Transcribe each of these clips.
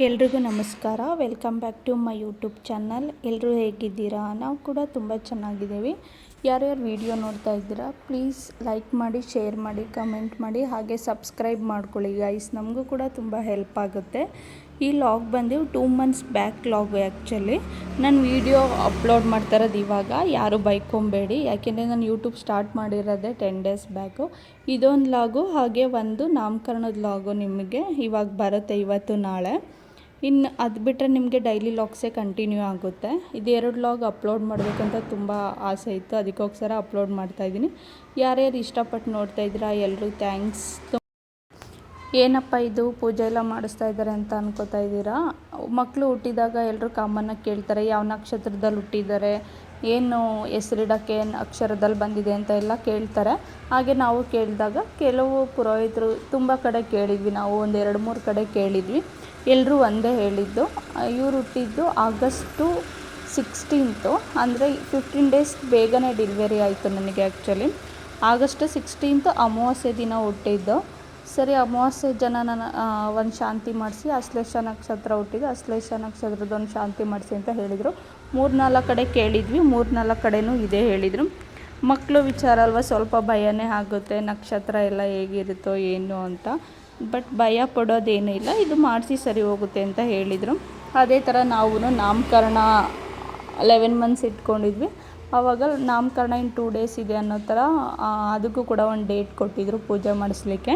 ಎಲ್ರಿಗೂ ನಮಸ್ಕಾರ. Welcome back to my YouTube channel. ಎಲ್ಲರೂ ಹೇಗಿದ್ದೀರಾ? ನಾವು ಕೂಡ ತುಂಬ ಚೆನ್ನಾಗಿದ್ದೀವಿ. ಯಾರ್ಯಾರು ವಿಡಿಯೋ ನೋಡ್ತಾ ಇದ್ದೀರಾ ಪ್ಲೀಸ್ ಲೈಕ್ ಮಾಡಿ, ಶೇರ್ ಮಾಡಿ, ಕಮೆಂಟ್ ಮಾಡಿ, ಹಾಗೆ ಸಬ್ಸ್ಕ್ರೈಬ್ ಮಾಡ್ಕೊಳ್ಳಿ ಗೈಸ್. ನಮಗೂ ಕೂಡ ತುಂಬ ಹೆಲ್ಪ್ ಆಗುತ್ತೆ. ಈ ಲಾಗ್ ಬಂದು 2 months ಬ್ಯಾಕ್ ಲಾಗ್. ಆ್ಯಕ್ಚುಲಿ ನಾನು ವಿಡಿಯೋ ಅಪ್ಲೋಡ್ ಮಾಡ್ತಾ ಇರೋದು ಇವಾಗ. ಯಾರು ಬೈಕೊಂಬೇಡಿ, ಯಾಕೆಂದರೆ ನಾನು ಯೂಟ್ಯೂಬ್ ಸ್ಟಾರ್ಟ್ ಮಾಡಿರೋದೇ 10 days ಬ್ಯಾಕು. ಇದೊಂದು ಲಾಗು, ಹಾಗೆ ಒಂದು ನಾಮಕರಣದ ಲಾಗು ನಿಮಗೆ ಇವಾಗ ಬರುತ್ತೆ, ಇವತ್ತು ನಾಳೆ. ಇನ್ನು ಅದು ಬಿಟ್ಟರೆ ನಿಮಗೆ ಡೈಲಿ ಲಾಗ್ಸೇ ಕಂಟಿನ್ಯೂ ಆಗುತ್ತೆ. ಇದು 2 ಲಾಗ್ ಅಪ್ಲೋಡ್ ಮಾಡಬೇಕಂತ ತುಂಬ ಆಸೆ ಇತ್ತು, ಅದಕ್ಕೋಸ್ಕರ ಅಪ್ಲೋಡ್ ಮಾಡ್ತಾಯಿದ್ದೀನಿ. ಯಾರ್ಯಾರು ಇಷ್ಟಪಟ್ಟು ನೋಡ್ತಾ ಇದ್ದೀರಾ ಎಲ್ಲರೂ ಥ್ಯಾಂಕ್ಸ್. ಏನಪ್ಪ ಇದು ಪೂಜೆ ಎಲ್ಲ ಮಾಡಿಸ್ತಾ ಇದ್ದಾರೆ ಅಂತ ಅನ್ಕೋತಾ ಇದ್ದೀರಾ? ಮಕ್ಕಳು ಹುಟ್ಟಿದಾಗ ಎಲ್ಲರೂ ಕಾಮನ್ನಾಗಿ ಕೇಳ್ತಾರೆ ಯಾವ ನಕ್ಷತ್ರದಲ್ಲಿ ಹುಟ್ಟಿದ್ದಾರೆ, ಏನು ಹೆಸರಿಡೋಕ್ಕೆ ಏನು ಅಕ್ಷರದಲ್ಲಿ ಬಂದಿದೆ ಅಂತ ಎಲ್ಲ ಕೇಳ್ತಾರೆ. ಹಾಗೆ ನಾವು ಕೇಳಿದಾಗ ಕೆಲವು ಪುರೋಹಿತರು ತುಂಬ ಕಡೆ ಕೇಳಿದ್ವಿ, ನಾವು ಒಂದು 2-3 ಕಡೆ ಕೇಳಿದ್ವಿ. ಎಲ್ಲರೂ ಒಂದೇ ಹೇಳಿದ್ದು, ಇವ್ರು ಹುಟ್ಟಿದ್ದು August 16, ಅಂದರೆ 15 days ಬೇಗನೆ ಡೆಲಿವರಿ ಆಯಿತು ನನಗೆ. ಆ್ಯಕ್ಚುಲಿ August 16 ಅಮಾವಾಸ್ಯೆ ದಿನ ಹುಟ್ಟಿದ್ದು. ಸರಿ, ಅಮಾವಾಸ್ಯೆ ಜನ ನಾನು ಒಂದು ಶಾಂತಿ ಮಾಡಿಸಿ, ಆಶ್ಲೇಷ ನಕ್ಷತ್ರ ಹುಟ್ಟಿದ್ದು, ಆಶ್ಲೇಷ ನಕ್ಷತ್ರದೊಂದು ಶಾಂತಿ ಮಾಡಿಸಿ ಅಂತ ಹೇಳಿದರು. 3-4 ಕಡೆ ಕೇಳಿದ್ವಿ, 3-4 ಕಡೆನೂ ಇದೇ ಹೇಳಿದರು. ಮಕ್ಕಳು ವಿಚಾರ ಅಲ್ವ, ಸ್ವಲ್ಪ ಭಯನೇ ಆಗುತ್ತೆ, ನಕ್ಷತ್ರ ಎಲ್ಲ ಹೇಗಿರುತ್ತೋ ಏನು ಅಂತ. ಬಟ್ ಭಯ ಪಡೋದೇನೂ ಇಲ್ಲ, ಇದು ಮಾಡಿಸಿ ಸರಿ ಹೋಗುತ್ತೆ ಅಂತ ಹೇಳಿದರು. ಅದೇ ಥರ ನಾವು ನಾಮಕರಣ 11 months ಇಟ್ಕೊಂಡಿದ್ವಿ. ಆವಾಗ ನಾಮಕರಣ ಇನ್ನು 2 days ಇದೆ ಅನ್ನೋ ಥರ ಅದಕ್ಕೂ ಕೂಡ ಒಂದು ಡೇಟ್ ಕೊಟ್ಟಿದ್ದರು ಪೂಜೆ ಮಾಡಿಸ್ಲಿಕ್ಕೆ.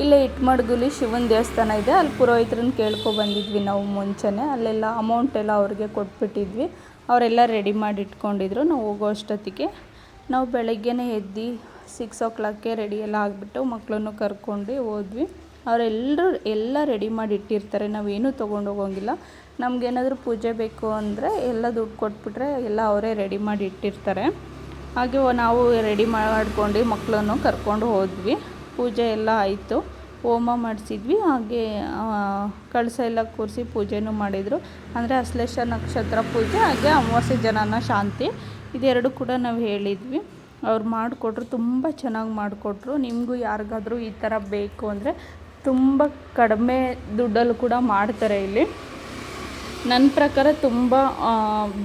ಇಲ್ಲೇ ಇಟ್ಮಡ್ಗುಲಿ ಶಿವನ ದೇವಸ್ಥಾನ ಇದೆ, ಅಲ್ಲಿ ಪುರೋಹಿತರನ್ನ ಕೇಳ್ಕೊಬಂದಿದ್ವಿ ನಾವು ಮುಂಚೆನೇ. ಅಲ್ಲೆಲ್ಲ ಅಮೌಂಟ್ ಎಲ್ಲ ಅವ್ರಿಗೆ ಕೊಟ್ಬಿಟ್ಟಿದ್ವಿ, ಅವರೆಲ್ಲ ರೆಡಿ ಮಾಡಿ ಇಟ್ಕೊಂಡಿದ್ರು. ನಾವು ಹೋಗೋ ಅಷ್ಟೊತ್ತಿಗೆ ನಾವು ಬೆಳಗ್ಗೆನೇ ಎದ್ದು 6 o'clock ರೆಡಿ ಎಲ್ಲ ಆಗಿಬಿಟ್ಟು ಮಕ್ಕಳನ್ನು ಕರ್ಕೊಂಡು ಹೋದ್ವಿ. ಅವರೆಲ್ಲರೂ ಎಲ್ಲ ರೆಡಿ ಮಾಡಿ ಇಟ್ಟಿರ್ತಾರೆ, ನಾವೇನೂ ತೊಗೊಂಡು ಹೋಗೋಂಗಿಲ್ಲ. ನಮಗೇನಾದರೂ ಪೂಜೆ ಬೇಕು ಅಂದರೆ ಎಲ್ಲ ದುಡ್ಡು ಕೊಟ್ಬಿಟ್ರೆ ಎಲ್ಲ ಅವರೇ ರೆಡಿ ಮಾಡಿ ಇಟ್ಟಿರ್ತಾರೆ. ಹಾಗೆ ನಾವು ರೆಡಿ ಮಾಡ್ಕೊಂಡು ಮಕ್ಕಳನ್ನು ಕರ್ಕೊಂಡು ಹೋದ್ವಿ. ಪೂಜೆ ಎಲ್ಲ ಆಯಿತು, ಹೋಮ ಮಾಡಿಸಿದ್ವಿ. ಹಾಗೆ ಕಳಸ ಎಲ್ಲ ಕೂರಿಸಿ ಪೂಜೆನೂ ಮಾಡಿದರು. ಅಂದರೆ ಆಶ್ಲೇಷ ನಕ್ಷತ್ರ ಪೂಜೆ, ಹಾಗೆ ಅಮಾವಾಸ್ಯೆ ಜನನ ಶಾಂತಿ, ಇದೆರಡು ಕೂಡ ನಾವು ಹೇಳಿದ್ವಿ. ಅವ್ರು ಮಾಡಿಕೊಟ್ರು, ತುಂಬ ಚೆನ್ನಾಗಿ ಮಾಡಿಕೊಟ್ರು. ನಿಮಗೂ ಯಾರಿಗಾದರೂ ಈ ಥರ ಬೇಕು ಅಂದರೆ ತುಂಬ ಕಡಿಮೆ ದುಡ್ಡಲ್ಲೂ ಕೂಡ ಮಾಡ್ತಾರೆ ಇಲ್ಲಿ. ನನ್ನ ಪ್ರಕಾರ ತುಂಬ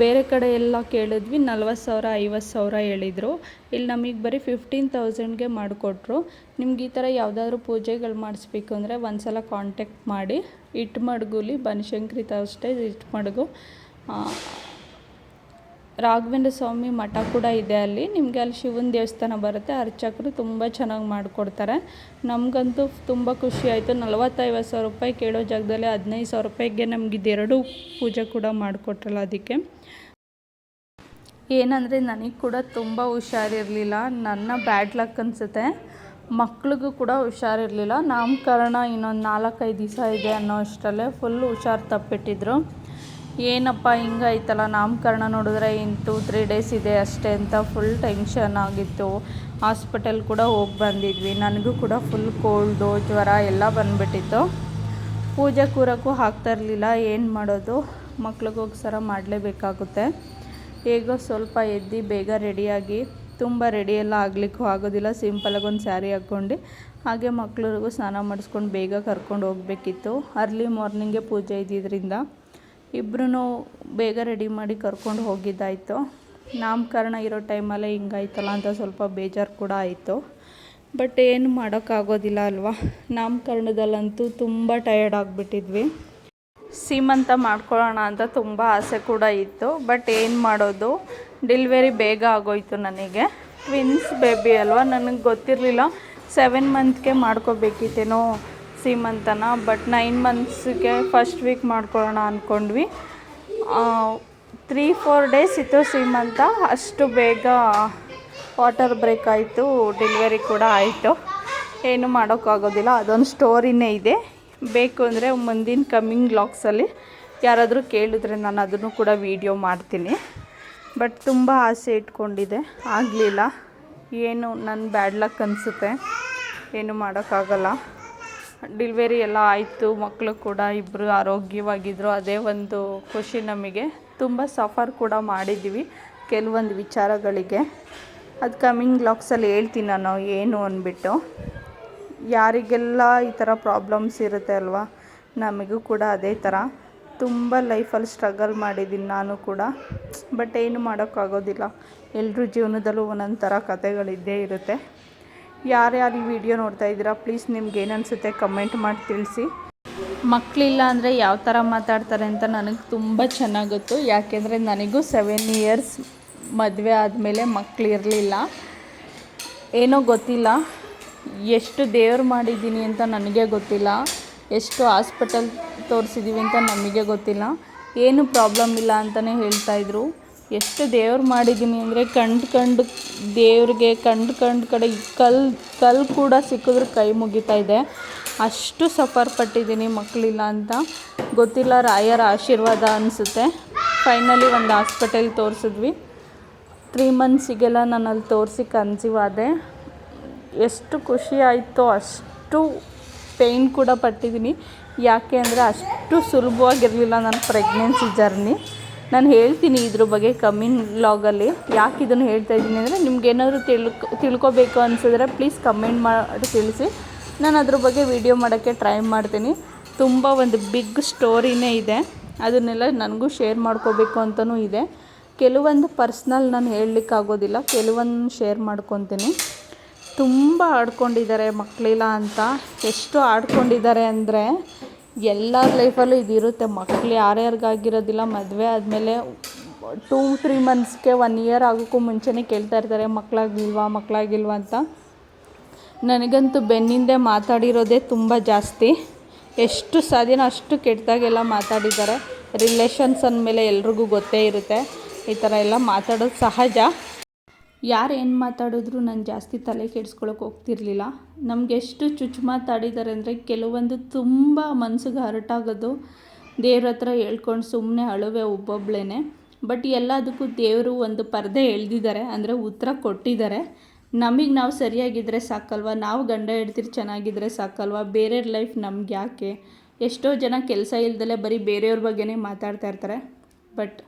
ಬೇರೆ ಕಡೆ ಎಲ್ಲ ಕೇಳಿದ್ವಿ 40,000 50,000 ಹೇಳಿದರು. ಇಲ್ಲಿ ನಮಗೆ ಬರೀ 15,000ಗೆ ಮಾಡಿಕೊಟ್ರು. ನಿಮ್ಗೆ ಈ ಥರ ಯಾವುದಾದ್ರೂ ಪೂಜೆಗಳು ಮಾಡಿಸ್ಬೇಕು ಅಂದರೆ ಒಂದು ಸಲ ಕಾಂಟ್ಯಾಕ್ಟ್ ಮಾಡಿ. ಇಟ್ಮಡ್ಗುಲಿ ಬನಶಂಕರಿ ಅಷ್ಟೇ, ಇಟ್ಮಡ್ಗು ರಾಘವೇಂದ್ರ ಸ್ವಾಮಿ ಮಠ ಕೂಡ ಇದೆ ಅಲ್ಲಿ. ನಿಮಗೆ ಅಲ್ಲಿ ಶಿವನ ದೇವಸ್ಥಾನ ಬರುತ್ತೆ, ಅರ್ಚಕರು ತುಂಬ ಚೆನ್ನಾಗಿ ಮಾಡಿಕೊಡ್ತಾರೆ. ನಮಗಂತೂ ತುಂಬ ಖುಷಿ ಆಯಿತು. 40,000-50,000 ರೂಪಾಯಿ ಕೇಳೋ ಜಾಗದಲ್ಲಿ 15,000 ರೂಪಾಯಿಗೆ ನಮ್ಗೆ ಇದೆರಡು ಪೂಜೆ ಕೂಡ ಮಾಡಿಕೊಟ್ರಲ್ಲ. ಅದಕ್ಕೆ ಏನಂದರೆ ನನಗೆ ಕೂಡ ತುಂಬ ಹುಷಾರಿರಲಿಲ್ಲ, ನನ್ನ ಬ್ಯಾಡ್ ಲಕ್ ಅನಿಸುತ್ತೆ. ಮಕ್ಳಿಗೂ ಕೂಡ ಹುಷಾರಿರಲಿಲ್ಲ. ನಾಮಕರಣ ಇನ್ನೊಂದು 4-5 ದಿವಸ ಇದೆ ಅನ್ನೋ ಅಷ್ಟರಲ್ಲೇ ಫುಲ್ಲು ಹುಷಾರು ತಪ್ಪಿಟ್ಟಿದ್ರು. ಏನಪ್ಪ ಹಿಂಗಾಯ್ತಲ್ಲ, ನಾಮಕರಣ ನೋಡಿದ್ರೆ ಇನ್ನು 2-3 days ಇದೆ ಅಷ್ಟೇ ಅಂತ ಫುಲ್ ಟೆನ್ಷನ್ ಆಗಿತ್ತು. ಹಾಸ್ಪಿಟಲ್ ಕೂಡ ಹೋಗಿ ಬಂದಿದ್ವಿ. ನನಗೂ ಕೂಡ ಫುಲ್ ಕೋಲ್ಡು, ಜ್ವರ ಎಲ್ಲ ಬಂದುಬಿಟ್ಟಿತ್ತು. ಪೂಜೆ ಕೂರೋಕ್ಕೂ ಆಗ್ತಾಯಿರಲಿಲ್ಲ. ಏನು ಮಾಡೋದು, ಮಕ್ಳಿಗೋಸ್ಕರ ಮಾಡಲೇಬೇಕಾಗುತ್ತೆ. ಹೇಗೋ ಸ್ವಲ್ಪ ಎದ್ದು ಬೇಗ ರೆಡಿಯಾಗಿ, ತುಂಬ ರೆಡಿ ಎಲ್ಲ ಆಗಲಿಕ್ಕೂ ಆಗೋದಿಲ್ಲ, ಸಿಂಪಲಾಗಿ ಒಂದು ಸ್ಯಾರಿ ಹಾಕ್ಕೊಂಡು ಹಾಗೆ ಮಕ್ಳಿಗೂ ಸ್ನಾನ ಮಾಡಿಸ್ಕೊಂಡು ಬೇಗ ಕರ್ಕೊಂಡು ಹೋಗಬೇಕಿತ್ತು. ಅರ್ಲಿ ಮಾರ್ನಿಂಗೇ ಪೂಜೆ ಇದ್ದಿದ್ದರಿಂದ ಇಬ್ಬರೂ ಬೇಗ ರೆಡಿ ಮಾಡಿ ಕರ್ಕೊಂಡು ಹೋಗಿದ್ದಾಯಿತು. ನಾಮಕರಣ ಇರೋ ಟೈಮಲ್ಲೇ ಹಿಂಗಾಯ್ತಲ್ಲ ಅಂತ ಸ್ವಲ್ಪ ಬೇಜಾರು ಕೂಡ ಆಯಿತು. ಬಟ್ ಏನು ಮಾಡೋಕ್ಕಾಗೋದಿಲ್ಲ ಅಲ್ವಾ. ನಾಮಕರಣದಲ್ಲಂತೂ ತುಂಬ ಟಯರ್ಡ್ ಆಗಿಬಿಟ್ಟಿದ್ವಿ. ಸೀಮಂತ ಮಾಡ್ಕೊಳ್ಳೋಣ ಅಂತ ತುಂಬ ಆಸೆ ಕೂಡ ಇತ್ತು. ಬಟ್ ಏನು ಮಾಡೋದು, ಡೆಲಿವರಿ ಬೇಗ ಆಗೋಯ್ತು ನನಗೆ. ಟ್ವಿನ್ಸ್ ಬೇಬಿ ಅಲ್ವಾ, ನನಗೆ ಗೊತ್ತಿರಲಿಲ್ಲ 7 monthsಗೆ ಮಾಡ್ಕೋಬೇಕಿತ್ತೇನೋ ಸೀಮಂತನ. ಬಟ್ 9 monthsಗೆ ಫಸ್ಟ್ ವೀಕ್ ಮಾಡ್ಕೊಳ್ಳೋಣ ಅಂದ್ಕೊಂಡ್ವಿ. 3-4 days ಇತ್ತು ಸೀಮಂತ. ಅಷ್ಟು ಬೇಗ ವಾಟರ್ ಬ್ರೇಕ್ ಆಯಿತು, ಡೆಲಿವರಿ ಕೂಡ ಆಯಿತು. ಏನು ಮಾಡೋಕ್ಕಾಗೋದಿಲ್ಲ, ಅದೊಂದು ಸ್ಟೋರಿನೇ ಇದೆ. ಬೇಕು ಅಂದರೆ ಮುಂದಿನ ಕಮ್ಮಿಂಗ್ ವ್ಲಾಗ್ಸಲ್ಲಿ ಯಾರಾದರೂ ಕೇಳಿದ್ರೆ ನಾನು ಅದನ್ನು ಕೂಡ ವೀಡಿಯೋ ಮಾಡ್ತೀನಿ. ಬಟ್ ತುಂಬ ಆಸೆ ಇಟ್ಕೊಂಡಿದ್ದೆ, ಆಗಲಿಲ್ಲ. ಏನು ನನ್ನ ಬ್ಯಾಡ್ ಲಕ್ ಅನಿಸುತ್ತೆ, ಏನು ಮಾಡೋಕ್ಕಾಗಲ್ಲ. ಡೆಲಿವರಿ ಎಲ್ಲ ಆಯಿತು, ಮಕ್ಕಳು ಕೂಡ ಇಬ್ಬರು ಆರೋಗ್ಯವಾಗಿದ್ದರು, ಅದೇ ಒಂದು ಖುಷಿ ನಮಗೆ. ತುಂಬ ಸಫರ್ ಕೂಡ ಮಾಡಿದ್ದೀವಿ ಕೆಲವೊಂದು ವಿಚಾರಗಳಿಗೆ. ಅದು ಕಮ್ಮಿಂಗ್ ವ್ಲಾಗ್ಸಲ್ಲಿ ಹೇಳ್ತೀನಿ ನಾನು ಏನು ಅಂದ್ಬಿಟ್ಟು. ಯಾರಿಗೆಲ್ಲ ಈ ಥರ ಪ್ರಾಬ್ಲಮ್ಸ್ ಇರುತ್ತೆ ಅಲ್ವಾ, ನಮಗೂ ಕೂಡ ಅದೇ ಥರ ತುಂಬ ಲೈಫಲ್ಲಿ ಸ್ಟ್ರಗಲ್ ಮಾಡಿದ್ದೀನಿ ನಾನು ಕೂಡ. ಬಟ್ ಏನು ಮಾಡೋಕ್ಕಾಗೋದಿಲ್ಲ, ಎಲ್ಲರ ಜೀವನದಲ್ಲೂ ಒಂದೊಂದು ಥರ ಕಥೆಗಳಿದ್ದೇ ಇರುತ್ತೆ. ಯಾರ್ಯಾರು ಈ ವಿಡಿಯೋ ನೋಡ್ತಾ ಇದ್ದೀರಾ ಪ್ಲೀಸ್ ನಿಮ್ಗೆ ಏನು ಅನಿಸುತ್ತೆ ಕಮೆಂಟ್ ಮಾಡಿ ತಿಳಿಸಿ. ಮಕ್ಕಳಿಲ್ಲ ಅಂದರೆ ಯಾವ ಥರ ಮಾತಾಡ್ತಾರೆ ಅಂತ ನನಗೆ ತುಂಬ ಚೆನ್ನಾಗಿ ಗೊತ್ತು. ಯಾಕೆಂದರೆ ನನಗೂ 7 ಇಯರ್ಸ್ ಮದುವೆ ಆದಮೇಲೆ ಮಕ್ಕಳಿರಲಿಲ್ಲ. ಏನೋ ಗೊತ್ತಿಲ್ಲ, ಎಷ್ಟು ದೇವ್ರು ಮಾಡಿದ್ದೀನಿ ಅಂತ ನನಗೆ ಗೊತ್ತಿಲ್ಲ, ಎಷ್ಟು ಹಾಸ್ಪಿಟಲ್ ತೋರಿಸಿದ್ದೀವಿ ಅಂತ ನಮಗೆ ಗೊತ್ತಿಲ್ಲ. ಏನು ಪ್ರಾಬ್ಲಮ್ ಇಲ್ಲ ಅಂತಲೇ ಹೇಳ್ತಾಯಿದ್ರು. ಎಷ್ಟು ದೇವ್ರು ಮಾಡಿದ್ದೀನಿ ಅಂದರೆ ಕಂಡು ದೇವ್ರಿಗೆ ಕಂಡು ಕಡೆ ಕಲ್ಲು ಕೂಡ ಸಿಕ್ಕಿದ್ರೆ ಕೈ ಮುಗಿತಾ ಇದೆ, ಅಷ್ಟು ಸಫರ್ ಪಟ್ಟಿದ್ದೀನಿ ಮಕ್ಕಳಿಲ್ಲ ಅಂತ. ಗೊತ್ತಿಲ್ಲ, ರಾಯರ ಆಶೀರ್ವಾದ ಅನಿಸುತ್ತೆ. ಫೈನಲಿ ಒಂದು ಹಾಸ್ಪಿಟಲ್ ತೋರಿಸಿದ್ವಿ. 3 ಮಂತ್ಸಿಗೆಲ್ಲ ನಾನು ಅಲ್ಲಿ ತೋರಿಸಿ ಕನ್ಸೀವ್ ಆದೆ. ಎಷ್ಟು ಖುಷಿ ಆಯಿತೋ ಅಷ್ಟು ಪೇಯ್ನ್ ಕೂಡ ಪಟ್ಟಿದ್ದೀನಿ. ಯಾಕೆ ಅಂದರೆ ಅಷ್ಟು ಸುಲಭವಾಗಿರಲಿಲ್ಲ ನನ್ನ ಪ್ರೆಗ್ನೆನ್ಸಿ ಜರ್ನಿ. ನಾನು ಹೇಳ್ತೀನಿ ಇದ್ರ ಬಗ್ಗೆ ಕಮ್ಮಿಂಗ್ ವ್ಲಾಗಲ್ಲಿ. ಯಾಕೆ ಇದನ್ನು ಹೇಳ್ತಾ ಇದ್ದೀನಿ ಅಂದರೆ ನಿಮ್ಗೇನಾದರೂ ತಿಳ್ಕೊಬೇಕು ಅನಿಸಿದ್ರೆ ಪ್ಲೀಸ್ ಕಮೆಂಟ್ ಮಾಡಿ ತಿಳಿಸಿ. ನಾನು ಅದ್ರ ಬಗ್ಗೆ ವಿಡಿಯೋ ಮಾಡೋಕ್ಕೆ ಟ್ರೈ ಮಾಡ್ತೀನಿ. ತುಂಬ ಒಂದು ಬಿಗ್ ಸ್ಟೋರಿನೇ ಇದೆ, ಅದನ್ನೆಲ್ಲ ನನಗೂ ಶೇರ್ ಮಾಡ್ಕೋಬೇಕು ಅಂತಲೂ ಇದೆ. ಕೆಲವೊಂದು ಪರ್ಸ್ನಲ್ ನಾನು ಹೇಳಲಿಕ್ಕಾಗೋದಿಲ್ಲ, ಕೆಲವೊಂದು ಶೇರ್ ಮಾಡ್ಕೊತೀನಿ. ತುಂಬ ಆಡ್ಕೊಂಡಿದ್ದಾರೆ ಮಕ್ಕಳಿಲ್ಲ ಅಂತ. ಎಷ್ಟು ಆಡ್ಕೊಂಡಿದ್ದಾರೆ ಅಂದರೆ ಎಲ್ಲರ ಲೈಫಲ್ಲೂ ಇದಿರುತ್ತೆ. ಮಕ್ಕಳು ಯಾರ್ಯಾರಿಗಾಗಿರೋದಿಲ್ಲ ಮದುವೆ ಆದಮೇಲೆ 2-3 ಮಂತ್ಸ್ಗೆ 1 ಇಯರ್ ಆಗೋಕ್ಕೂ ಮುಂಚೆನೇ ಕೇಳ್ತಾ ಇರ್ತಾರೆ ಮಕ್ಕಳಾಗಿಲ್ವಾ ಅಂತ. ನನಗಂತೂ ಬೆನ್ನಿಂದೆ ಮಾತಾಡಿರೋದೇ ತುಂಬ ಜಾಸ್ತಿ. ಎಷ್ಟು ಸಾಧ್ಯನೋ ಅಷ್ಟು ಕೆಟ್ಟದಾಗೆಲ್ಲ ಮಾತಾಡಿದ್ದಾರೆ. ರಿಲೇಷನ್ಸ್ ಅಂದಮೇಲೆ ಎಲ್ರಿಗೂ ಗೊತ್ತೇ ಇರುತ್ತೆ, ಈ ಥರ ಎಲ್ಲ ಮಾತಾಡೋದು ಸಹಜ. ಯಾರು ಏನು ಮಾತಾಡಿದ್ರು ನಾನು ಜಾಸ್ತಿ ತಲೆ ಕೆಡಿಸ್ಕೊಳಕ್ಕೆ ಹೋಗ್ತಿರ್ಲಿಲ್ಲ. ನಮ್ಗೆ ಎಷ್ಟು ಚುಚ್ಚು ಮಾತಾಡಿದ್ದಾರೆ ಅಂದರೆ ಕೆಲವೊಂದು ತುಂಬ ಮನ್ಸಿಗೆ ಹರ್ಟಾಗೋದು. ದೇವ್ರ ಹತ್ರ ಹೇಳ್ಕೊಂಡು ಸುಮ್ಮನೆ ಅಳುವೆ ಒಬ್ಬೊಬ್ಳೇ. ಬಟ್ ಎಲ್ಲದಕ್ಕೂ ದೇವರು ಒಂದು ಪರದೆ ಎಳೆದಿದ್ದಾರೆ, ಅಂದರೆ ಉತ್ತರ ಕೊಟ್ಟಿದ್ದಾರೆ. ನಮಗೆ ನಾವು ಸರಿಯಾಗಿದ್ದರೆ ಸಾಕಲ್ವ, ನಾವು ಗಂಡ ಹೆಂಡ್ತಿರು ಚೆನ್ನಾಗಿದ್ದರೆ ಸಾಕಲ್ವ, ಬೇರೆಯವ್ರ ಲೈಫ್ ನಮ್ಗೆ ಯಾಕೆ? ಎಷ್ಟೋ ಜನ ಕೆಲಸ ಇಲ್ದಲೇ ಬರೀ ಬೇರೆಯವ್ರ ಬಗ್ಗೆನೇ ಮಾತಾಡ್ತಾ ಇರ್ತಾರೆ. ಬಟ್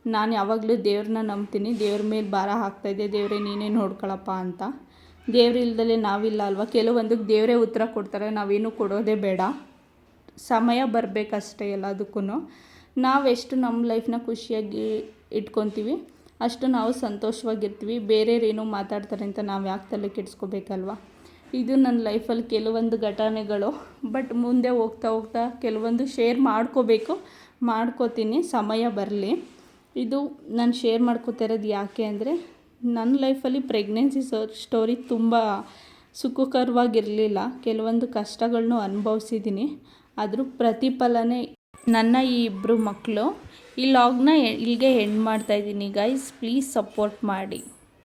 ನಾನು ಯಾವಾಗಲೂ ದೇವ್ರನ್ನ ನಂಬ್ತೀನಿ. ದೇವ್ರ ಮೇಲೆ ಭಾರ ಹಾಕ್ತಾಯಿದ್ದೆ, ದೇವರೇ ನೀನೇ ನೋಡ್ಕೊಳಪ್ಪ ಅಂತ. ದೇವ್ರು ಇಲ್ದಲೇ ನಾವಿಲ್ಲ ಅಲ್ವ. ಕೆಲವೊಂದಕ್ಕೆ ದೇವರೇ ಉತ್ತರ ಕೊಡ್ತಾರೆ, ನಾವೇನು ಕೊಡೋದೇ ಬೇಡ. ಸಮಯ ಬರಬೇಕಷ್ಟೇ ಎಲ್ಲದಕ್ಕೂ. ನಾವೆಷ್ಟು ನಮ್ಮ ಲೈಫ್ನ ಖುಷಿಯಾಗಿ ಇಟ್ಕೊತೀವಿ ಅಷ್ಟು ನಾವು ಸಂತೋಷವಾಗಿರ್ತೀವಿ. ಬೇರೆಯವ್ರೇನೋ ಮಾತಾಡ್ತಾರೆ ಅಂತ ನಾವು ಯಾಕೆ ತಲೆ ಕೆಡಿಸ್ಕೋಬೇಕಲ್ವ. ಇದು ನನ್ನ ಲೈಫಲ್ಲಿ ಕೆಲವೊಂದು ಘಟನೆಗಳು. ಬಟ್ ಮುಂದೆ ಹೋಗ್ತಾ ಕೆಲವೊಂದು ಶೇರ್ ಮಾಡ್ಕೋತೀನಿ, ಸಮಯ ಬರಲಿ. ಇದು ನಾನು ಶೇರ್ ಮಾಡ್ಕೋತಾ ಇರೋದು ಯಾಕೆ ಅಂದರೆ ನನ್ನ ಲೈಫಲ್ಲಿ ಪ್ರೆಗ್ನೆನ್ಸಿ ಸ್ಟೋರಿ ತುಂಬ ಸುಖಕರವಾಗಿರಲಿಲ್ಲ. ಕೆಲವೊಂದು ಕಷ್ಟಗಳನ್ನೂ ಅನುಭವಿಸಿದ್ದೀನಿ. ಅದ್ರ ಪ್ರತಿಫಲನೇ ನನ್ನ ಈ 2 ಮಕ್ಕಳು. ಈ ಲಾಗ್ನ ಇಲ್ಲಿಗೆ ಎಂಡ್ ಮಾಡ್ತಾಯಿದ್ದೀನಿ ಗೈಸ್. ಪ್ಲೀಸ್ ಸಪೋರ್ಟ್ ಮಾಡಿ.